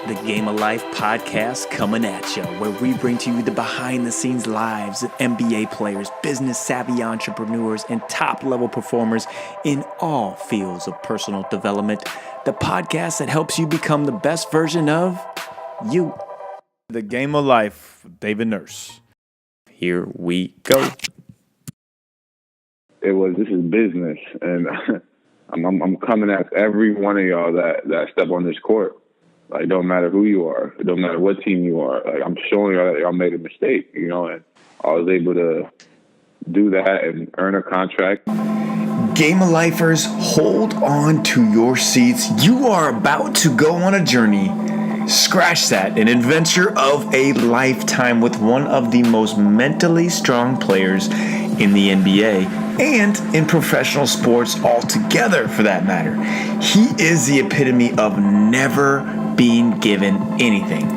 the Game of Life podcast coming at you, where we bring to you the behind-the-scenes lives of NBA players, business-savvy entrepreneurs, and top-level performers in all fields of personal development. The podcast that helps you become the best version of you. The Game of Life, David Nurse. Here we go. This is business, and I'm coming at every one of y'all that step on this court. Like, it don't matter who you are. It don't matter what team you are. Like, I'm showing y'all that y'all made a mistake, and I was able to do that and earn a contract. Game of Lifers, hold on to your seats. You are about to go on a journey. Scratch that, an adventure of a lifetime with one of the most mentally strong players in the NBA and in professional sports altogether, for that matter. He is the epitome of never being given anything,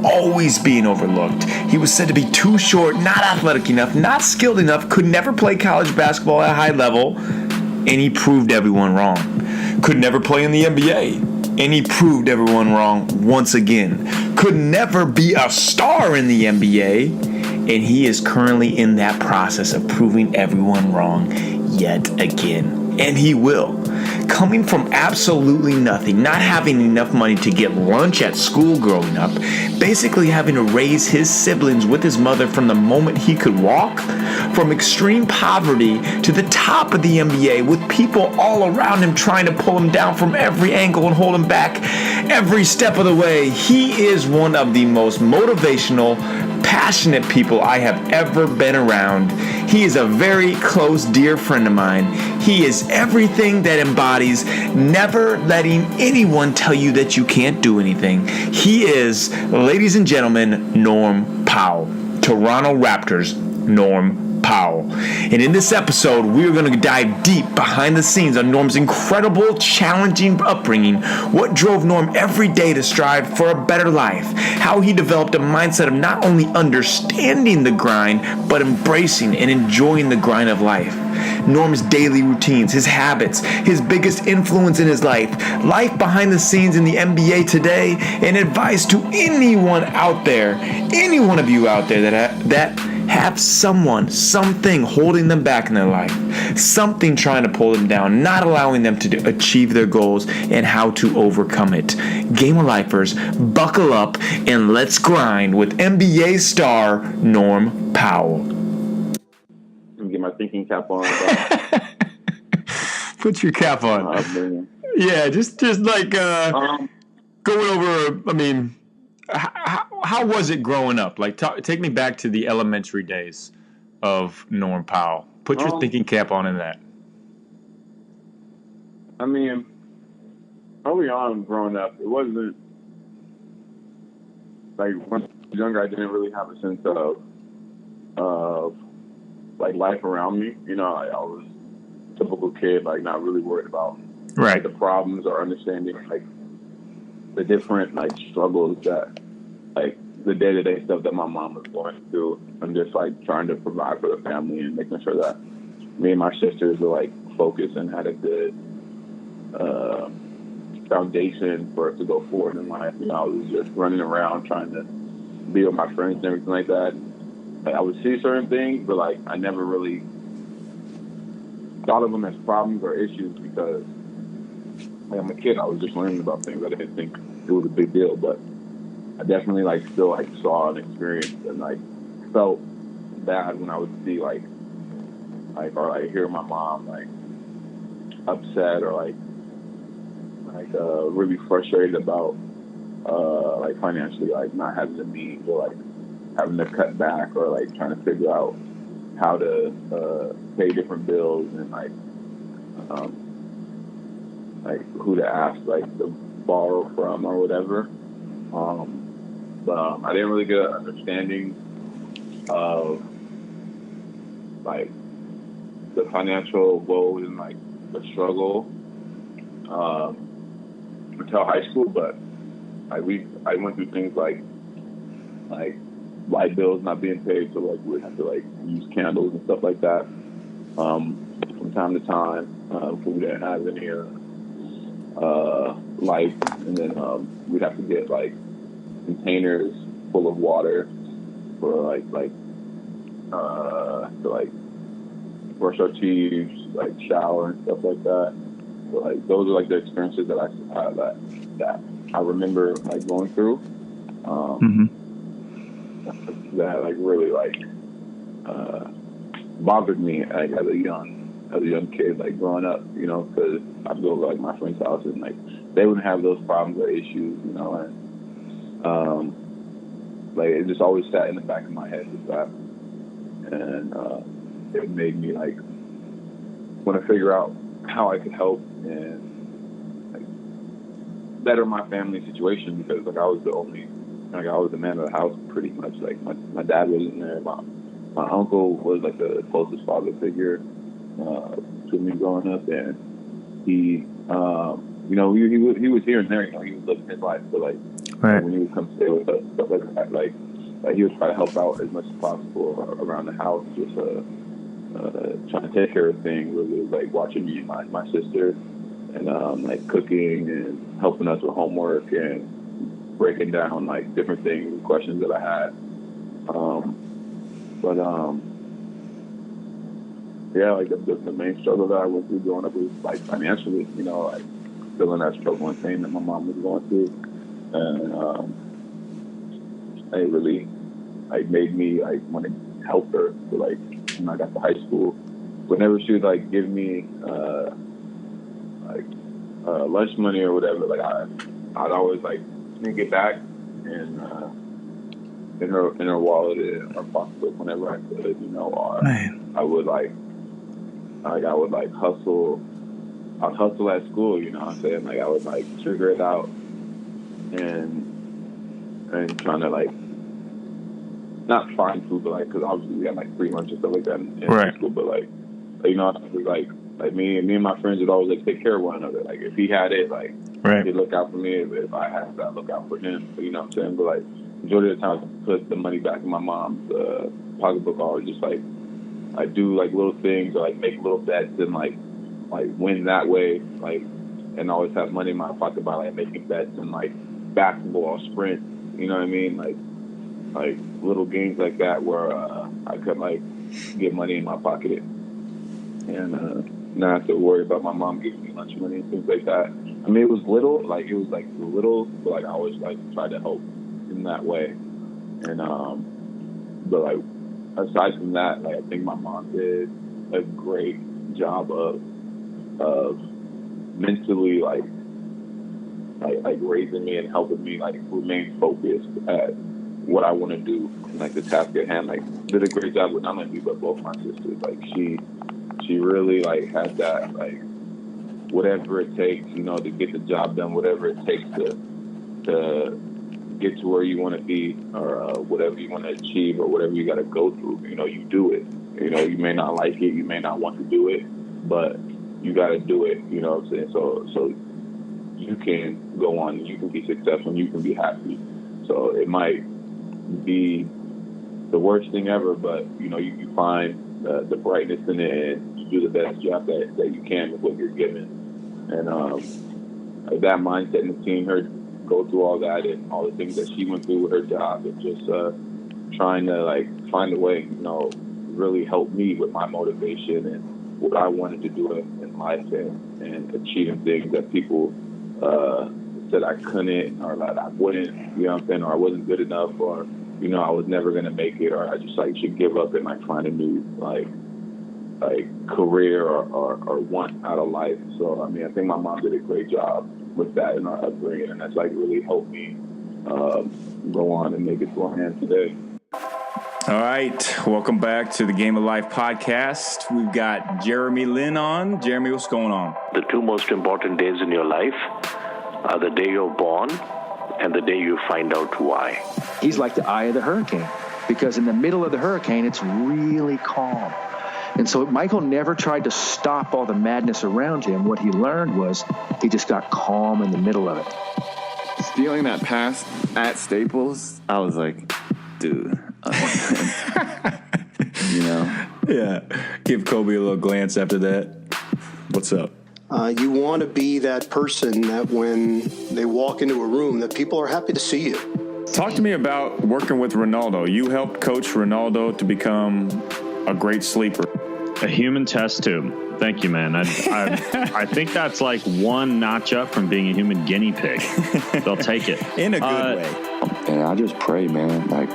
always being overlooked. He was said to be too short, not athletic enough, not skilled enough, could never play college basketball at a high level, and he proved everyone wrong. Could never play in the NBA. And he proved everyone wrong once again. Could never be a star in the NBA. And he is currently in that process of proving everyone wrong yet again. And he will. Coming from absolutely nothing, not having enough money to get lunch at school growing up, basically having to raise his siblings with his mother from the moment he could walk, from extreme poverty to the top of the NBA with people all around him trying to pull him down from every angle and hold him back every step of the way. He is one of the most motivational, passionate people I have ever been around. He is a very close, dear friend of mine. He is everything that embodies never letting anyone tell you that you can't do anything. He is, ladies and gentlemen, Norm Powell. Toronto Raptors, Norm Powell. And in this episode, we're going to dive deep behind the scenes on Norm's incredible, challenging upbringing, what drove Norm every day to strive for a better life, how he developed a mindset of not only understanding the grind, but embracing and enjoying the grind of life. Norm's daily routines, his habits, his biggest influence in his life behind the scenes in the NBA today, and advice to anyone out there, any one of you out there that have something holding them back in their life, something trying to pull them down, not allowing them to achieve their goals, and how to overcome it. Game of Lifers, buckle up and let's grind with NBA star Norm Powell. Get my thinking cap on. Put your cap on. Yeah, just like going over. I mean, how was it growing up? Like, take me back to the elementary days of Norm Powell. Put your thinking cap on in that. I mean, early on growing up, it wasn't like when I was younger. I didn't really have a sense of like life around me. I was a typical kid, like not really worried about the problems or understanding like the different like struggles that like the day-to-day stuff that my mom was going through. I'm just like trying to provide for the family and making sure that me and my sisters were like focused and had a good foundation for it to go forward in life. I was just running around trying to be with my friends and everything like that. Like, I would see certain things, but like I never really thought of them as problems or issues because like, I'm a kid. I was just learning about things. I didn't think it was a big deal, but I definitely like still like saw and experienced and like felt bad when I would see like or like hear my mom like upset or like really frustrated about like financially like not having the means or like having to cut back or like trying to figure out how to pay different bills and like who to ask like to borrow from or whatever. But I didn't really get an understanding of like the financial woes and like the struggle until high school. But I went through things like light bills not being paid, so like we would have to like use candles and stuff like that from time to time because we didn't have any lights, and then we'd have to get like containers full of water for to brush our teeth, like shower and stuff like that. So like those are like the experiences that I remember like going through. That like really like bothered me like as a young kid, like growing up, you know, because I'd go to like my friends' house and like they wouldn't have those problems or issues, you know, and like it just always sat in the back of my head with that, and it made me like want to figure out how I could help and like better my family situation, because like I was the man of the house pretty much. Like my dad wasn't there. My uncle was like the closest father figure to me growing up, and he, you know, he was here and there. You know, he was living his life, but like when he would come stay with us, stuff like that, like he would try to help out as much as possible around the house, just trying to take care of things. Whether it was like watching me and my sister, and like cooking and helping us with homework and breaking down like different things, questions that I had. Yeah, like the main struggle that I went through growing up was like financially, you know, like feeling that struggle and pain that my mom was going through, and it really like made me like want to help her. So like when I got to high school, whenever she would like give me lunch money or whatever, like I'd always like sneak it back and in her wallet or pocketbook whenever I could, you know, or I would hustle. I'd hustle at school, you know what I'm saying? Like I would like figure it out and trying to like not find food, but like, because obviously we had like free lunch and stuff like that in school, but like you know, like me and my friends would always like take care of one another. Like if he had it, like he'd look out for me. If I had it, I'd look out for him. You know what I'm saying? But like majority of the time, I put the money back in my mom's pocketbook, or just like I do like little things, or like make little bets and like win that way, like, and always have money in my pocket by like making bets and like basketball, sprint. You know what I mean? Like little games like that where I could like get money in my pocket and not have to worry about my mom giving me lunch money and things like that. I mean, it was little, but like I always like tried to help in that way. And but like aside from that, like I think my mom did a great job of mentally like raising me and helping me like remain focused at what I want to do and like the task at hand. Like did a great job with not only me but both my sisters. Like she really like had that like whatever it takes, you know, to get the job done, whatever it takes to get to where you want to be, or whatever you want to achieve, or whatever you got to go through. You know, you do it. You know, you may not like it, you may not want to do it, but you got to do it. You know what I'm saying? So you can go on, you can be successful, you can be happy. So it might be the worst thing ever, but you know, you find the brightness in it, and you do the best job that you can with what you're given. And that mindset, and seeing her go through all that and all the things that she went through with her job, and just trying to like find a way, you know, really help me with my motivation and what I wanted to do in life, and achieving things that people said I couldn't, or that I wouldn't, you know what I'm saying, or I wasn't good enough, or you know, I was never gonna make it, or I just like should give up and like find a new like career or want out of life. So I mean, I think my mom did a great job with that in our upbringing, and that's like really helped me go on and make it to where I am today. All right, welcome back to the Game of Life podcast. We've got Jeremy Lin on. Jeremy, what's going on? The two most important days in your life are the day you're born and the day you find out why. He's like the eye of the hurricane, because in the middle of the hurricane, it's really calm. And so Michael never tried to stop all the madness around him. What he learned was he just got calm in the middle of it. Stealing that pass at Staples, I was like, dude. You know? Yeah. Give Kobe a little glance after that. What's up? You want to be that person that when they walk into a room, that people are happy to see you. Talk to me about working with Ronaldo. You helped coach Ronaldo to become a great sleeper. A human test tube. Thank you, man. I think that's like one notch up from being a human guinea pig. They'll take it. In a good way. And I just pray, man. Like,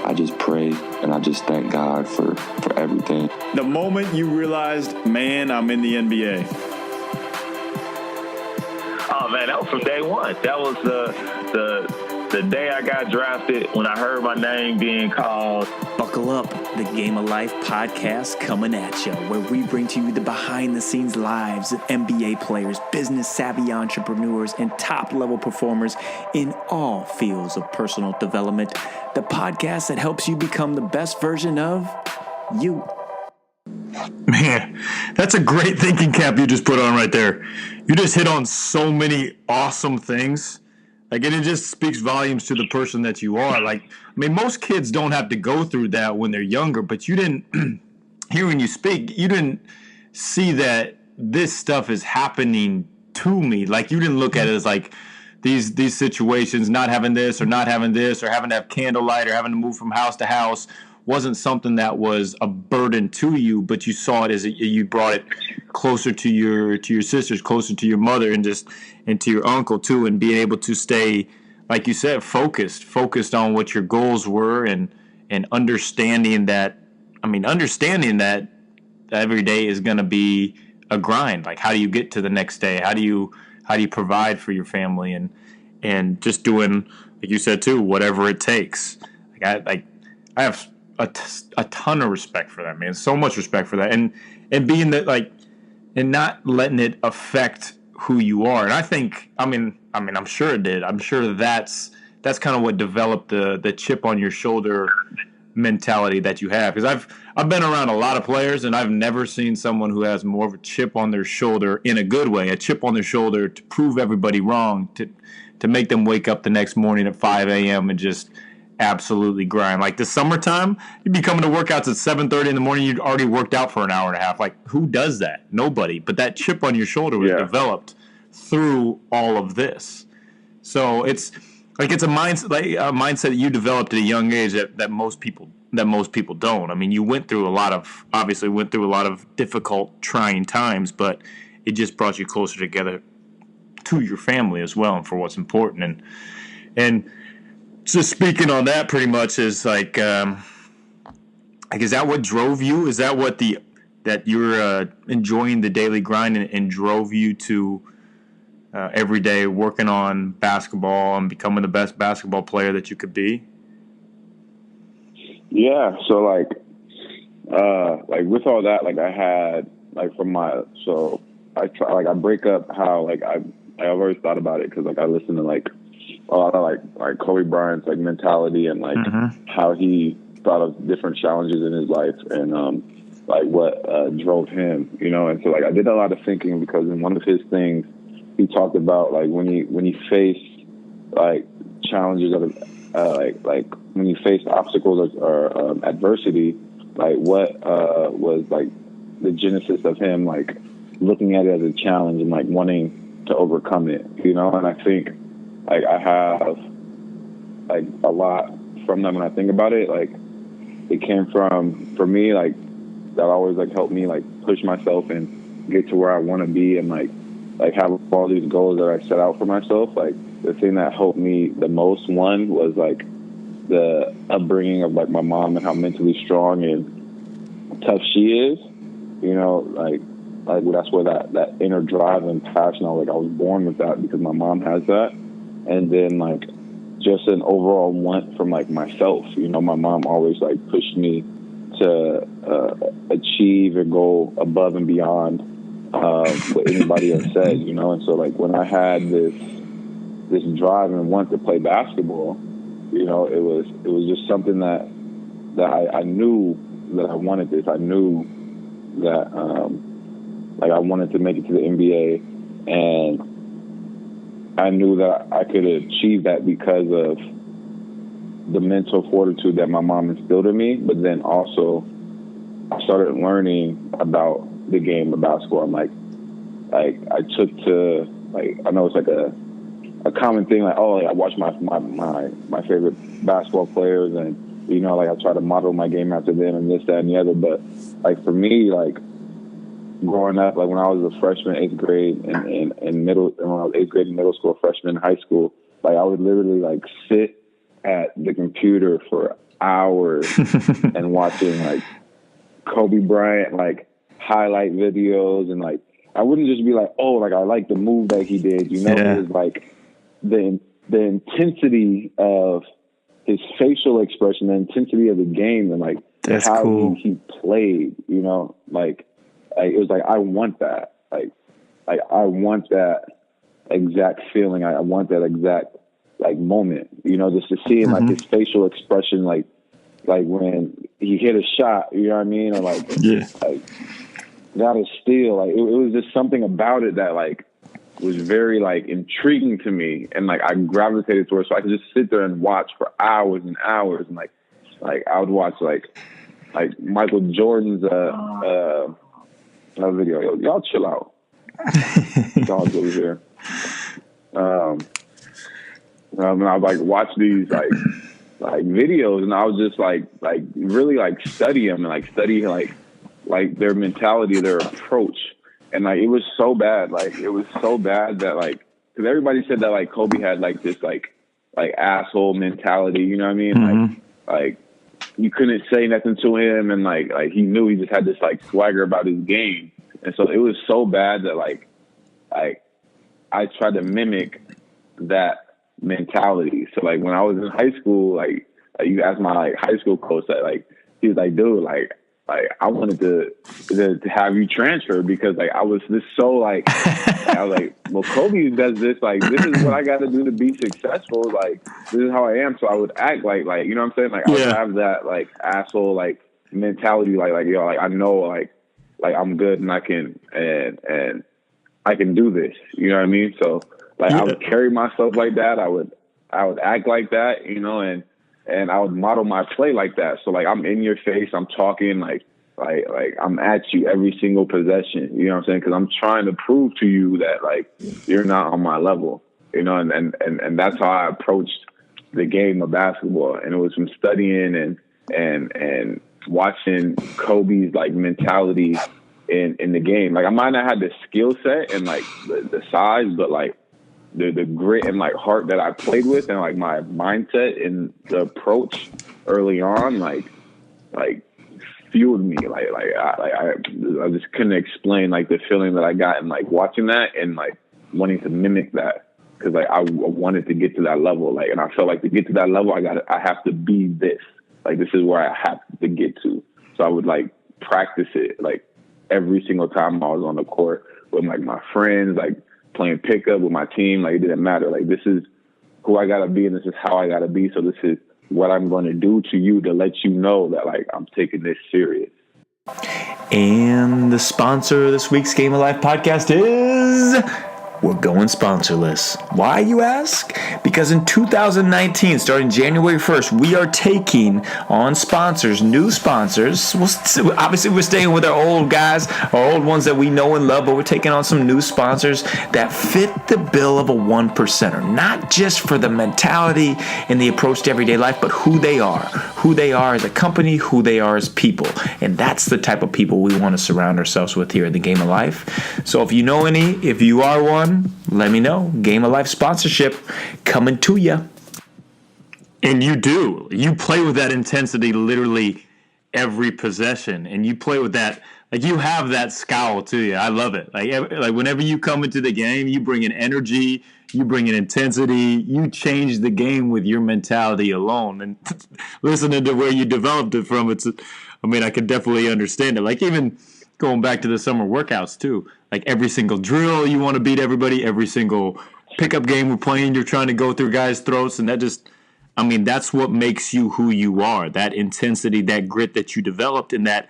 I just pray and I just thank God for everything. The moment you realized, man, I'm in the NBA. Oh, man, that was from day one. That was the day I got drafted, when I heard my name being called. Buckle up, the Game of Life podcast coming at you, where we bring to you the behind-the-scenes lives of NBA players, business-savvy entrepreneurs, and top-level performers in all fields of personal development. The podcast that helps you become the best version of you. Man, that's a great thinking cap you just put on right there. You just hit on so many awesome things. Like, and it just speaks volumes to the person that you are. Like, I mean, most kids don't have to go through that when they're younger, but you didn't, hearing you speak, you didn't see that this stuff is happening to me. Like, you didn't look at it as like these situations, not having this or having to have candlelight or having to move from house to house wasn't something that was a burden to you, but you saw it as you brought it closer to your sisters, closer to your mother, and to your uncle too, and being able to stay, like you said, focused on what your goals were, and understanding that every day is going to be a grind. Like, how do you get to the next day? How do you provide for your family, and just doing, like you said too, whatever it takes. I have a ton of respect for that, man. So much respect for that, and being that, like, and not letting it affect who you are. And I think, I'm sure it did. I'm sure that's kind of what developed the chip on your shoulder mentality that you have. Because I've been around a lot of players, and I've never seen someone who has more of a chip on their shoulder in a good way, a chip on their shoulder to prove everybody wrong, to make them wake up the next morning at 5 a.m. and just absolutely grind. Like, the summertime, you'd be coming to workouts at 7:30 in the morning, you'd already worked out for an hour and a half. Like, who does that? Nobody. But that chip on your shoulder was developed through all of this. So it's like, it's a mindset that you developed at a young age that most people don't. I mean, you went through a lot of difficult, trying times, but it just brought you closer together to your family as well, and for what's important. And just speaking on that, pretty much is like is that what drove you? Is that what that you're enjoying the daily grind and drove you to every day working on basketball and becoming the best basketball player that you could be? Yeah. So like with all that, like, I had, like, I break up how, like, I've always thought about it, because, like, I listen to, like, a lot of like Kobe Bryant's, like, mentality, and, like, how he thought of different challenges in his life, and like what drove him, and so, like, I did a lot of thinking, because in one of his things he talked about, like, when he faced, like, challenges of like when he faced obstacles or adversity, like, what was, like, the genesis of him, like, looking at it as a challenge and, like, wanting to overcome it, and I think, like, I have, like, a lot from them when I think about it. Like, it came from, for me, like, that always, like, helped me, like, push myself and get to where I want to be, and, like have all these goals that I set out for myself. Like, the thing that helped me the most, one, was, like, the upbringing of, like, my mom and how mentally strong and tough she is, like that's where that inner drive and passion, I was born with that, because my mom has that. And then, like, just an overall want from, like, myself. My mom always, like, pushed me to achieve and go above and beyond what anybody has said, And so, like, when I had this drive and want to play basketball, it was just something that I knew that I wanted this. I knew that like, I wanted to make it to the NBA, and I knew that I could achieve that because of the mental fortitude that my mom instilled in me. But then also, I started learning about the game of basketball. I'm like I took to, like, I know it's like a common thing, like, oh, like, I watch my favorite basketball players, and you know, like I try to model my game after them, and this, that, and the other. But like for me, like growing up, like when I was a freshman, 8th grade, and when I was 8th grade in middle school, freshman in high school, like I would literally like sit at the computer for hours and watching like Kobe Bryant like highlight videos, and like I wouldn't just be like, oh, like I like the move that he did, you know. Yeah. It was like the intensity of his facial expression, the intensity of the game, and like That's how cool. he played, you know, like it was like I want that, like I want that exact feeling, I want that exact like moment, you know, just to see him, like his facial expression, like when he hit a shot, you know what I mean, or like got a steal, like it was just something about it that like was very like intriguing to me, and like I gravitated towards, so I could just sit there and watch for hours and hours, and like I would watch like Michael Jordan's video. Yo, y'all chill out. Dogs over here. And I would like watch these like videos, and I was just like really like study them, and like study like their mentality, their approach. And like it was so bad that like, because everybody said that like Kobe had like this like asshole mentality, you know what I mean? Like you couldn't say nothing to him, and like he knew he just had this like swagger about his game. And so it was so bad that like I tried to mimic that mentality. So like when I was in high school, like you asked my like high school coach, that like he was like, dude, like I wanted to have you transfer, because like I was just so like I was like, well, Kobe does this, like this is what I got to do to be successful, like this is how I am. So I would act like you know what I'm saying, like I would have that like asshole like mentality, like yo, like I know like I'm good, and I can and I can do this, you know what I mean? So like I would carry myself like that, I would act like that, you know, and I would model my play like that. So like I'm in your face, I'm talking like I'm at you every single possession, you know what I'm saying? Because I'm trying to prove to you that like you're not on my level, you know, and that's how I approached the game of basketball. And it was from studying and watching Kobe's like mentality in the game. Like I might not have the skill set and like the size, but like the grit and like heart that I played with, and like my mindset and the approach early on, like fueled me. I just couldn't explain like the feeling that I got in like watching that and like wanting to mimic that, because like I wanted to get to that level, like, and I felt like to get to that level I have to be this, like this is where I have to get to. So I would like practice it like every single time I was on the court with like my friends, like playing pickup with my team. Like it didn't matter, like this is who I gotta be, and this is how I gotta be, so this is what I'm going to do to you to let you know that like I'm taking this serious. And the sponsor of this week's Game of Life podcast is... We're going sponsorless. Why, you ask? Because in 2019, starting January 1st, we are taking on sponsors, new sponsors. Obviously, we're staying with our old guys, our old ones that we know and love, but we're taking on some new sponsors that fit the bill of a one percenter. Not just for the mentality and the approach to everyday life, but who they are as a company, who they are as people. And that's the type of people we want to surround ourselves with here in the Game of Life. So if you know any, if you are one, let me know. Game of Life sponsorship coming to you. And you do. You play with that intensity literally every possession, and you play with that. Like you have that scowl to you. I love it. Like whenever you come into the game, you bring an energy, you bring an intensity, you change the game with your mentality alone. And listening to where you developed it from, I could definitely understand it. Like even going back to the summer workouts too. Like every single drill, you want to beat everybody. Every single pickup game we're playing, you're trying to go through guys' throats. And that's what makes you who you are. That intensity, that grit that you developed, and that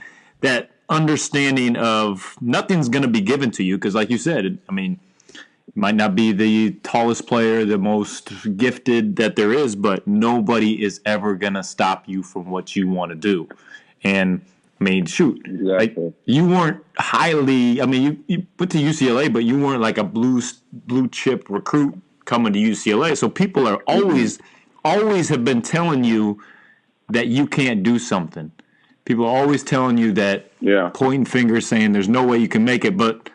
understanding of nothing's going to be given to you. Because like you said, you might not be the tallest player, the most gifted that there is, but nobody is ever going to stop you from what you want to do. And shoot, exactly. Like you weren't highly. You went to UCLA, but you weren't like a blue chip recruit coming to UCLA. So people are always have been telling you that you can't do something. People are always telling you that, pointing fingers, saying there's no way you can make it. But,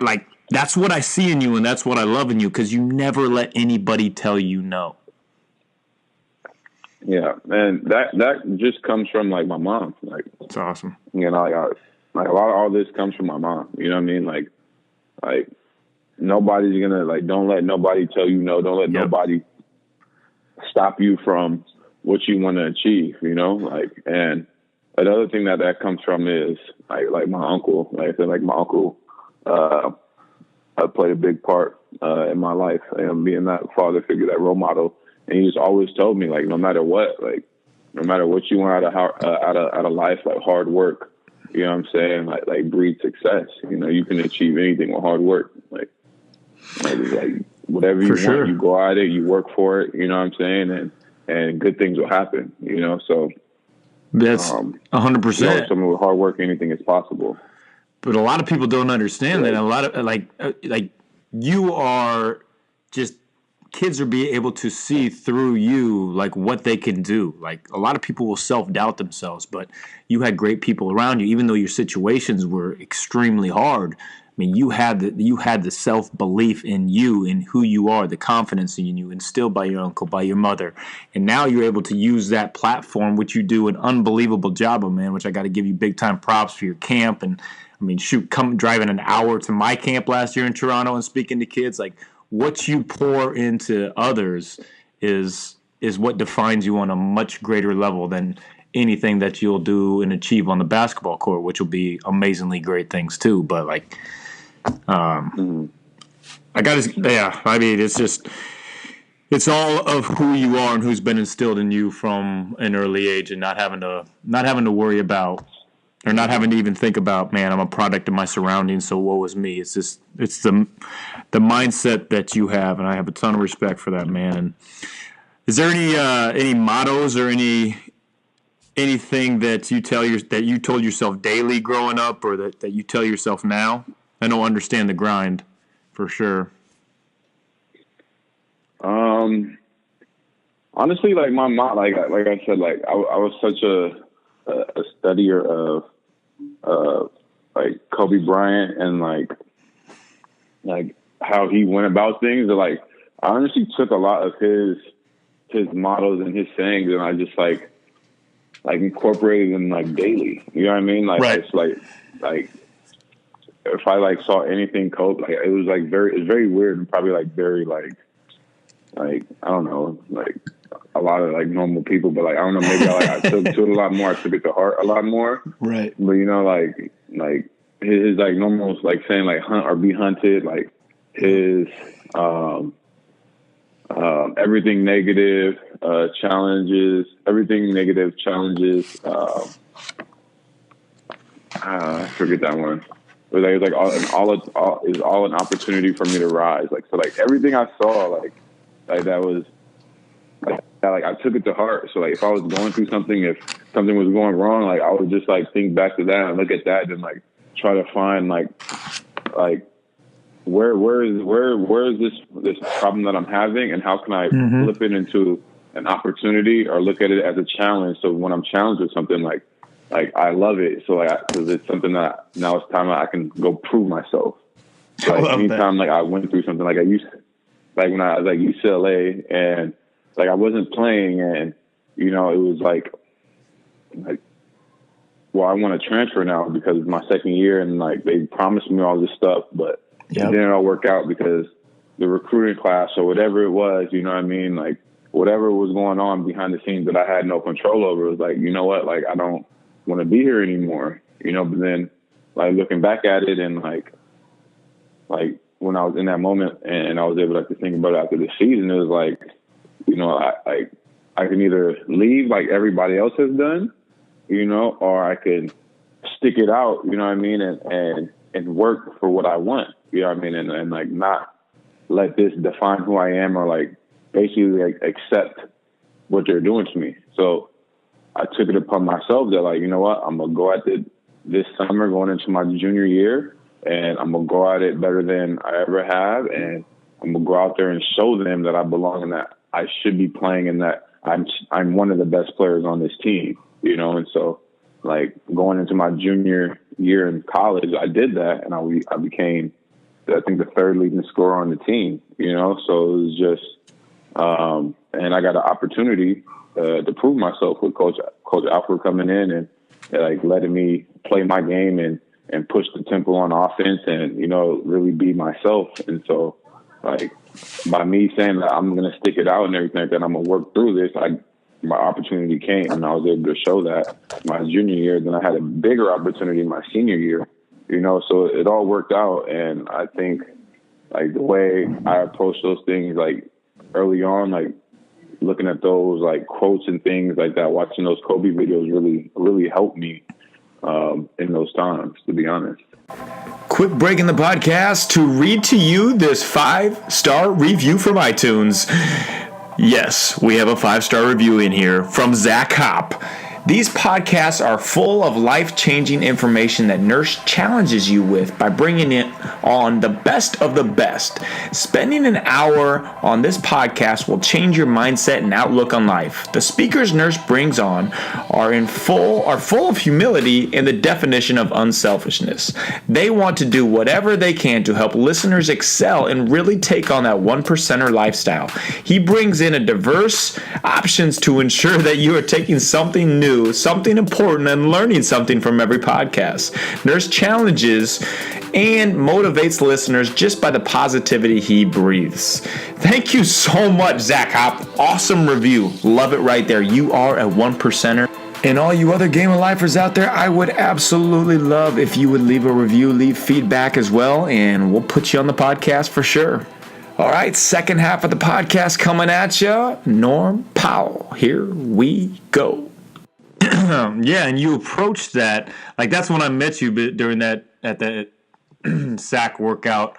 like, that's what I see in you, and that's what I love in you, because you never let anybody tell you no. Yeah, and that just comes from, like, my mom. Like, it's awesome. You know, like a lot of all this comes from my mom. You know what I mean? Like nobody's gonna, like, don't let nobody tell you no. Don't let nobody stop you from what you want to achieve. You know, like, and another thing that comes from is like my uncle. Like I said, like my uncle played a big part in my life, and being that father figure, that role model. And he just always told me, like, no matter what you want out of life, like hard work. You know what I'm saying? Like breed success. You know, you can achieve anything with hard work. Like whatever you want, you go at it, you work for it. You know what I'm saying? And good things will happen. You know, so that's 100%. Someone with hard work, anything is possible. But a lot of people don't understand that. A lot of like you are just. Kids are being able to see through you, like, what they can do. Like, a lot of people will self-doubt themselves, but you had great people around you, even though your situations were extremely hard. I mean, you had the self-belief in you, in who you are, the confidence in you, instilled by your uncle, by your mother. And now you're able to use that platform, which you do an unbelievable job of, man, which I got to give you big-time props for your camp. And, I mean, come driving an hour to my camp last year in Toronto and speaking to kids, like, what you pour into others is what defines you on a much greater level than anything that you'll do and achieve on the basketball court, which will be amazingly great things too. But like, I mean, it's all of who you are and who's been instilled in you from an early age, and not having to worry about, or not having to even think about, man, I'm a product of my surroundings, so woe is me. It's the mindset that you have, and I have a ton of respect for that, man. And is there any mottos or anything that you told yourself daily growing up, or that you tell yourself now? I know, understand the grind for sure. Honestly, like my mom, like I said, like I was such a studier of like Kobe Bryant and like how he went about things. Like I honestly took a lot of his mottos and his sayings, and I just like incorporated them like daily. You know what I mean? Like right. It's like if I like saw anything Kobe, like it was very weird and probably like very like I don't know, like a lot of like normal people, but like I don't know, maybe I took to it a lot more. I took it to heart a lot more. Right. But you know, like his like normal, like saying like hunt or be hunted, like his everything negative challenges, everything negative challenges. I forget that one. But like, it's like all an opportunity for me to rise. Like so, like everything I saw, like that was. Like I took it to heart. So like if I was going through something, if something was going wrong, like I would just like think back to that and look at that and like try to find like where is this problem that I'm having, and how can I flip it into an opportunity or look at it as a challenge. So when I'm challenged with something, like I love it. So like because it's something that now it's time I can go prove myself. So like anytime like I went through something, like I used like when I was like UCLA and like I wasn't playing, and you know it was like, well, I want to transfer now because it's my second year, and like they promised me all this stuff, but it didn't all work out because the recruiting class or whatever it was, you know what I mean? Like whatever was going on behind the scenes that I had no control over, was like, you know what? Like I don't want to be here anymore, you know. But then like looking back at it and like when I was in that moment and I was able to think about it after the season, it was like, you know, I can either leave like everybody else has done, you know, or I can stick it out, you know what I mean, and work for what I want, you know what I mean, and like not let this define who I am, or like basically like accept what they're doing to me. So I took it upon myself that like, you know what, I'm gonna go at it this summer going into my junior year, and I'm gonna go at it better than I ever have, and I'm I'm gonna go out there and show them that I belong and that I should be playing and that I'm one of the best players on this team, you know. And so, like, going into my junior year in college, I did that, and I became, I think, the third leading scorer on the team, you know. So it was just, and I got an opportunity to prove myself with Coach Alford coming in and like letting me play my game and push the tempo on offense and, you know, really be myself. And so, like, by me saying that I'm going to stick it out and everything like that, I'm going to work through this, my opportunity came, and I was able to show that my junior year. Then I had a bigger opportunity my senior year, you know, so it all worked out. And I think, like, the way I approach those things, like, early on, like, looking at those, like, quotes and things like that, watching those Kobe videos really helped me in those times, to be honest. Quick break in the podcast to read to you this 5-star review from iTunes. Yes, we have a 5-star review in here from Zach Hop. These podcasts are full of life-changing information that Nurse challenges you with by bringing it on the best of the best. Spending an hour on this podcast will change your mindset and outlook on life. The speakers Nurse brings on are full of humility and the definition of unselfishness. They want to do whatever they can to help listeners excel and really take on that 1%er lifestyle. He brings in a diverse options to ensure that you are taking something new, something important, and learning something from every podcast. Nurse challenges and motivates listeners just by the positivity he breathes. Thank you so much, Zach Hop. Awesome review. Love it right there. You are a 1%er. And all you other Game of Lifers out there, I would absolutely love if you would leave a review, leave feedback as well, and we'll put you on the podcast for sure. All right, second half of the podcast coming at you. Norm Powell. Here we go. Yeah, and you approached that, like, that's when I met you during that, at the SAC workout,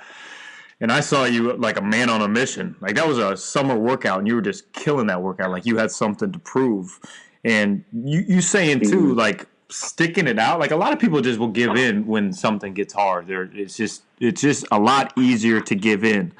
and I saw you like a man on a mission. Like, that was a summer workout, and you were just killing that workout. Like, you had something to prove. And you saying, too, like, sticking it out. Like, a lot of people just will give in when something gets hard. It's just a lot easier to give in.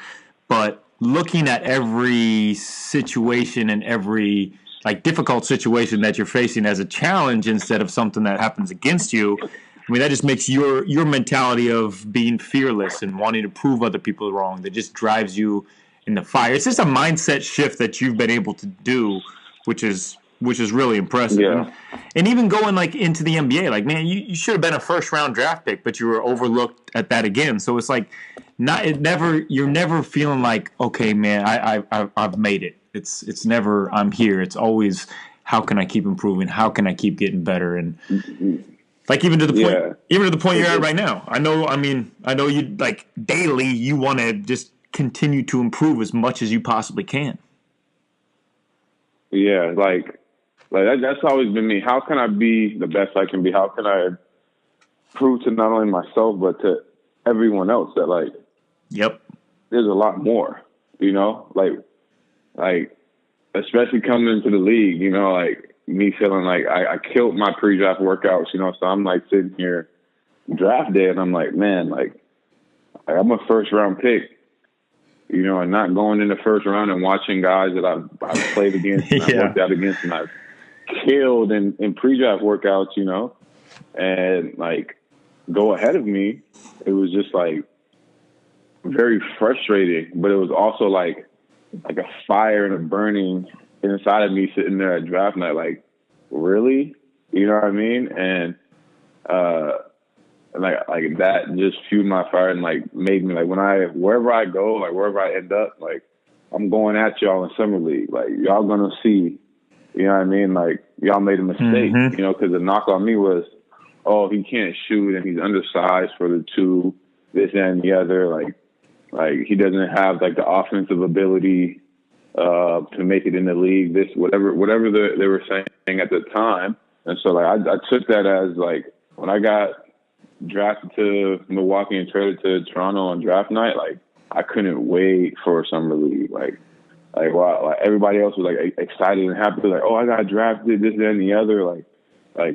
But looking at every situation and every, like, difficult situation that you're facing as a challenge instead of something that happens against you, I mean, that just makes your mentality of being fearless and wanting to prove other people wrong, that just drives you in the fire. It's just a mindset shift that you've been able to do, which is really impressive. Yeah. And even going, like, into the NBA, like, man, you should have been a first-round draft pick, but you were overlooked at that again. So it's like, you're never feeling like, okay, man, I've made it. It's never I'm here. It's always, how can I keep improving? How can I keep getting better? And like, even to the point you're at right now. I know you, like, daily you want to just continue to improve as much as you possibly can. Yeah, like that's always been me. How can I be the best I can be? How can I prove to not only myself but to everyone else that, like, yep, there's a lot more, you know, like especially coming into the league, you know, like, me feeling like I killed my pre-draft workouts, you know, so I'm, like, sitting here draft day and I'm like, man, like, I'm a first round pick, you know, and not going in the first round and watching guys that I've played against and I've worked out against and I've killed in pre-draft workouts, you know, and, like, go ahead of me. It was just, like, very frustrating, but it was also like a fire and a burning inside of me sitting there at draft night, like, really? You know what I mean? And like that just fueled my fire and, like, made me, like, wherever I go, like, wherever I end up, like, I'm going at y'all in summer league. Like, y'all gonna see, you know what I mean? Like, y'all made a mistake, you know, because the knock on me was, oh, he can't shoot and he's undersized for the two, this and the other. Like he doesn't have, like, the offensive ability to make it in the league. This whatever they were saying at the time. And so, like, I took that as, like, when I got drafted to Milwaukee and traded to Toronto on draft night, like, I couldn't wait for summer league. Like wow, like, everybody else was, like, excited and happy, like, oh, I got drafted, this, that, and the other. Like,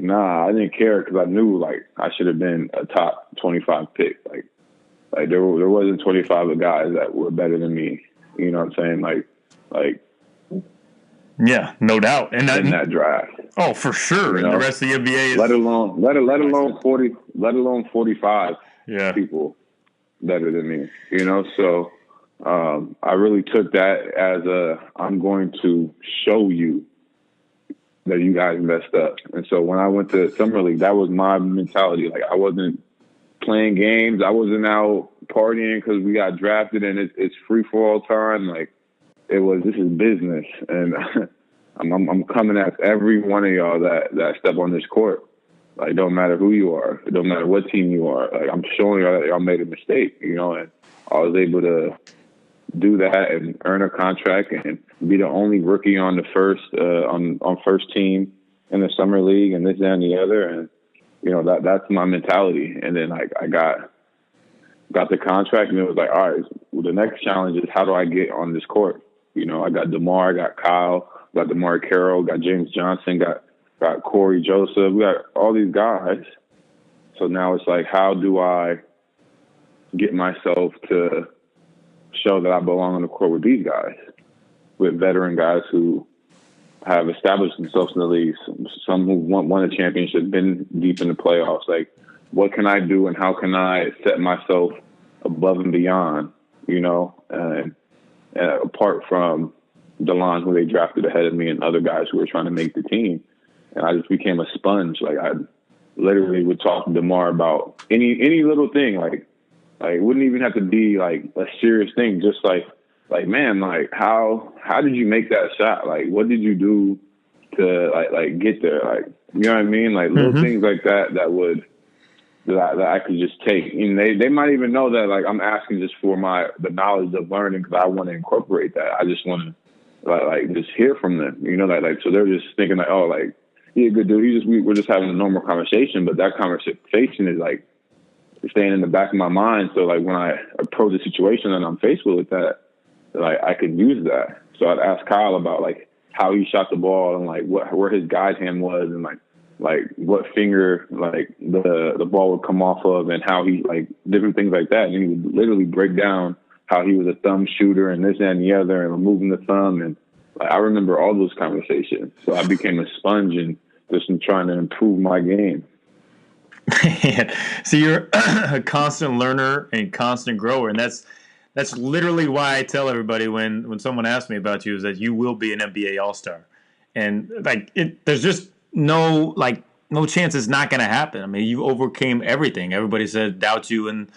nah, I didn't care because I knew, like, I should have been a top 25 pick. Like, Like there wasn't 25 guys that were better than me. You know what I'm saying? Like Yeah, no doubt. And in that draft. Oh, for sure. And the rest of the NBA is let alone 45 people better than me. You know, so I really took that as I'm going to show you that you guys messed up. And so when I went to Summer League, that was my mentality. Like I wasn't playing games. I wasn't out partying because we got drafted and it's free for all time. Like this is business. And I'm coming at every one of y'all that step on this court. Like, it don't matter who you are. It don't matter what team you are. Like, I'm showing y'all that y'all made a mistake, you know, and I was able to do that and earn a contract and be the only rookie on the first on first team in the Summer League and this and the other. And, you know, that's my mentality. And then I got the contract and it was like, all right, well, the next challenge is how do I get on this court? You know, I got DeMar, I got Kyle, got DeMar Carroll, got James Johnson, got Corey Joseph. We got all these guys. So now it's like, how do I get myself to show that I belong on the court with these guys, with veteran guys who have established themselves in the league, some who won a championship, been deep in the playoffs. Like, what can I do and how can I set myself above and beyond, you know, and apart from DeLon, who they drafted ahead of me, and other guys who were trying to make the team. And I just became a sponge. Like, I literally would talk to DeMar about any little thing. Like it wouldn't even have to be like a serious thing. Just like man, like how did you make that shot? Like, what did you do to like get there? Like, you know what I mean? Like little things like that I could just take. You know, they might even know that like I'm asking just for the knowledge of learning because I want to incorporate that. I just want to like just hear from them. You know, like so they're just thinking like, oh, like he's a good dude. We're just having a normal conversation, but that conversation is like staying in the back of my mind. So like when I approach a situation and I'm faced with that, like I could use that. So I'd ask Kyle about like how he shot the ball and like where his guide hand was and like what finger like the ball would come off of and how he like different things like that. And he would literally break down how he was a thumb shooter and this and the other and removing the thumb. And like, I remember all those conversations. So I became a sponge and just trying to improve my game. So you're a constant learner and constant grower, and that's literally why I tell everybody when someone asks me about you is that you will be an NBA All-Star, and like there's just no chance it's not going to happen. I mean, you overcame everything. Everybody said doubt you in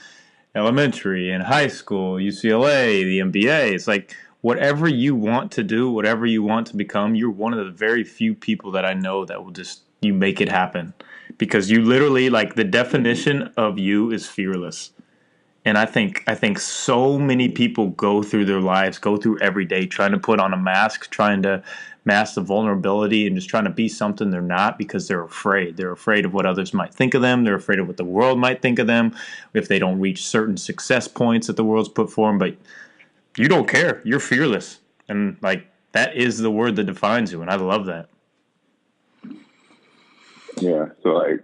elementary, in high school, UCLA, the NBA. It's like whatever you want to do, whatever you want to become, you're one of the very few people that I know that will just you make it happen. Because you literally, like, the definition of you is fearless. And I think so many people go through their lives, go through every day trying to put on a mask, trying to mask the vulnerability and just trying to be something they're not because they're afraid. They're afraid of what others might think of them. They're afraid of what the world might think of them if they don't reach certain success points that the world's put for them. But you don't care. You're fearless. And, like, that is the word that defines you, and I love that. Yeah, so like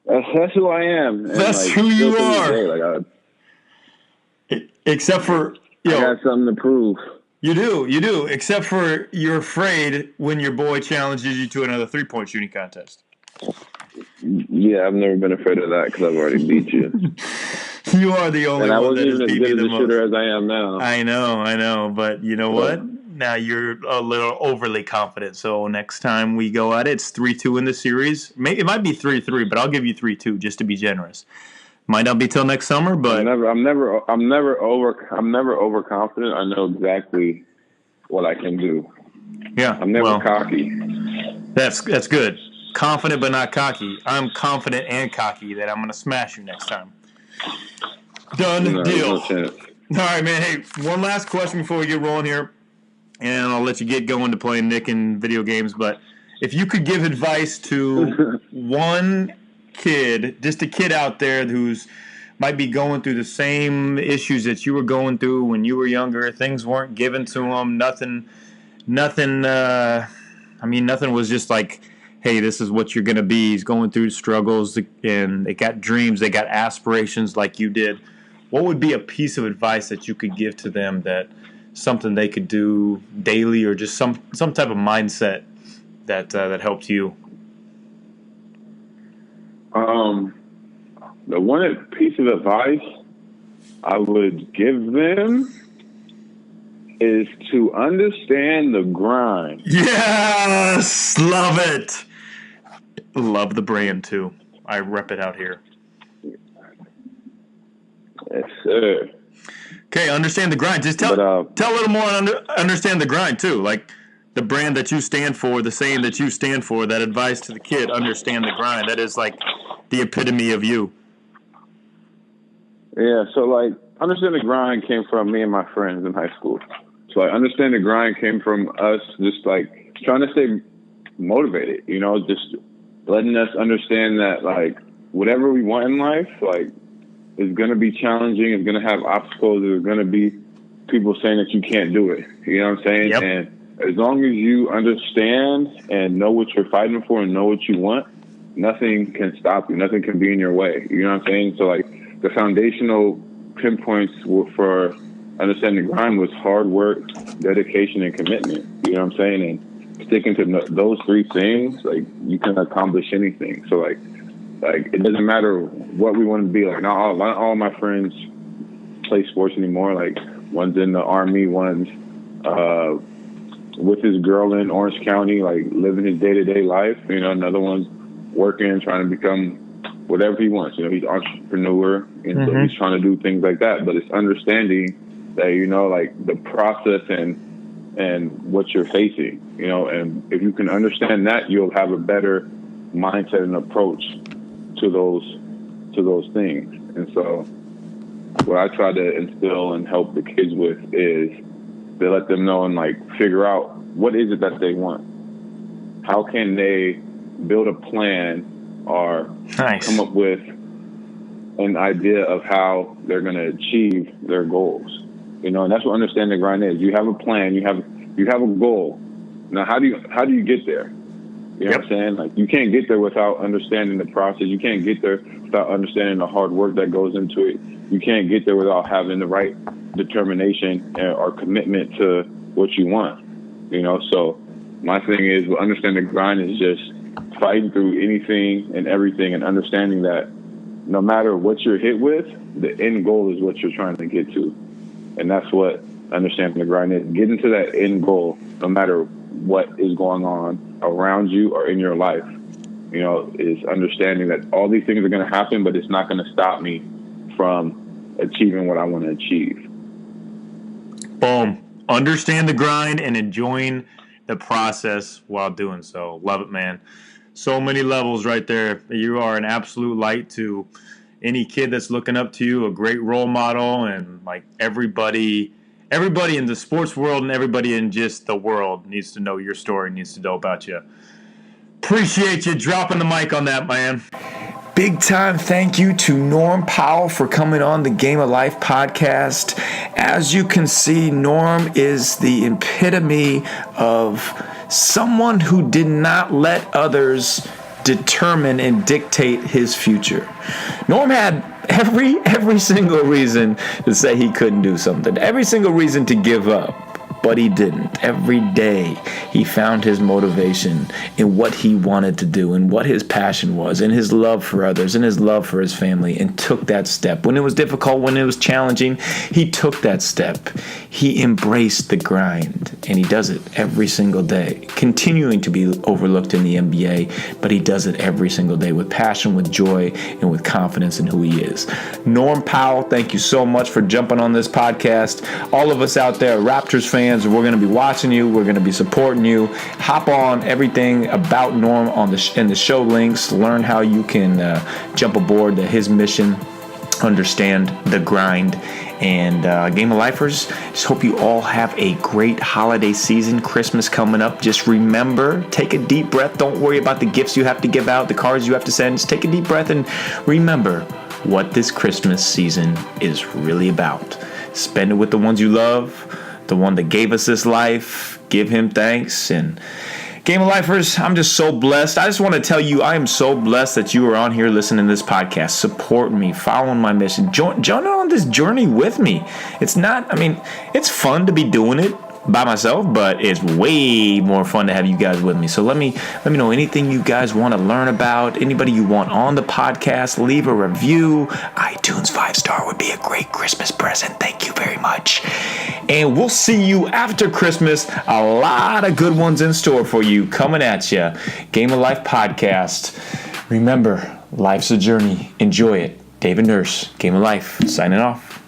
that's who I am. And that's like, who you are. Day, except for I got something to prove. You do. Except for you're afraid when your boy challenges you to another 3-point shooting contest. Yeah, I've never been afraid of that because I've already beat you. You are the only one that has beat me the most. And I wasn't even as good a shooter as I am now. I know. But you know what? Now you're a little overly confident. So next time we go at it, it's 3-2 in the series. It might be 3-3, but I'll give you 3-2 just to be generous. Might not be till next summer, but I'm never overconfident. I know exactly what I can do. Yeah, I'm never cocky. That's good. Confident but not cocky. I'm confident and cocky that I'm going to smash you next time. Done deal. No. All right, man. Hey, one last question before we get rolling here, and I'll let you get going to playing Nick and video games. But if you could give advice to one kid, just a kid out there who's might be going through the same issues that you were going through when you were younger, things weren't given to them, nothing was just like, hey, this is what you're going to be. He's going through struggles, and they got dreams, they got aspirations like you did. what would be a piece of advice that you could give to them, that something they could do daily, or just some type of mindset that helped you? The one piece of advice I would give them is to understand the grind. Yes, love it. Love the brand too. I rep it out here. Yes, sir. Okay, understand the grind. Just tell a little more on understand the grind too. Like the brand that you stand for, the saying that you stand for, that advice to the kid, understand the grind. That is like the epitome of you. Yeah, so like understand the grind came from me and my friends in high school. So I understand the grind came from us just like trying to stay motivated, you know, just letting us understand that like whatever we want in life, like is going to be challenging, it's going to have obstacles, there's going to be people saying that you can't do it. You know what I'm saying? Yep. And as long as you understand and know what you're fighting for and know what you want, nothing can stop you. Nothing can be in your way. You know what I'm saying? So like the foundational pinpoints for understanding the grind was hard work, dedication, and commitment. You know what I'm saying? And sticking to those three things, like you can accomplish anything. So like it doesn't matter what we want to be. Like not all my friends play sports anymore. Like one's in the Army, one's with his girl in Orange County, like living his day-to-day life. You know, another one's working, trying to become whatever he wants. You know, he's an entrepreneur, and so he's trying to do things like that. But it's understanding that, you know, like the process and what you're facing, you know, and if you can understand that, you'll have a better mindset and approach to those things. And so what I try to instill and help the kids with is to let them know and like figure out what is it that they want. How can they build a plan or come up with an idea of how they're going to achieve their goals? You know, and that's what understanding the grind is. You have a plan, you have a goal. Now, how do you get there? You know what I'm saying? Like, you can't get there without understanding the process. You can't get there without understanding the hard work that goes into it. You can't get there without having the right determination or commitment to what you want. You know, so my thing is, understanding the grind is just fighting through anything and everything and understanding that no matter what you're hit with, the end goal is what you're trying to get to. And that's what understanding the grind is. Getting to that end goal, no matter what is going on around you or in your life, you know, is understanding that all these things are going to happen, but it's not going to stop me from achieving what I want to achieve. Boom. Understand the grind and enjoying the process while doing so. Love it, man. So many levels right there. You are an absolute light to any kid that's looking up to you, a great role model, and like everybody in the sports world and everybody in just the world needs to know your story, needs to know about you. Appreciate you dropping the mic on that, man. Big time thank you to Norm Powell for coming on the Game of Life podcast. As you can see, Norm is the epitome of someone who did not let others determine and dictate his future. Norm had every single reason to say he couldn't do something, every single reason to give up. But he didn't. Every day he found his motivation in what he wanted to do and what his passion was and his love for others and his love for his family, and took that step. When it was difficult, when it was challenging, he took that step. He embraced the grind, and he does it every single day, continuing to be overlooked in the NBA, but he does it every single day with passion, with joy, and with confidence in who he is. Norm Powell, thank you so much for jumping on this podcast. All of us out there, Raptors fans, we're going to be watching you. We're going to be supporting you. Hop on everything about Norm in the show links. Learn how you can jump aboard his mission. Understand the grind. And Game of Lifers, just hope you all have a great holiday season. Christmas coming up. Just remember, take a deep breath. Don't worry about the gifts you have to give out, the cards you have to send. Just take a deep breath and remember what this Christmas season is really about. Spend it with the ones you love, the one that gave us this life. Give him thanks and Game of Lifers, I'm just so blessed. I just want to tell you, I am so blessed that you are on here listening to this podcast, supporting me, following my mission, joining on this journey with me. It's fun to be doing it by myself, but it's way more fun to have you guys with me. So let me know anything you guys want to learn about, anybody you want on the podcast. Leave a review. iTunes 5-star would be a great Christmas present. Thank you very much. And we'll see you after Christmas. A lot of good ones in store for you coming at you. Game of Life podcast. Remember, life's a journey. Enjoy it. David Nurse, Game of Life, signing off.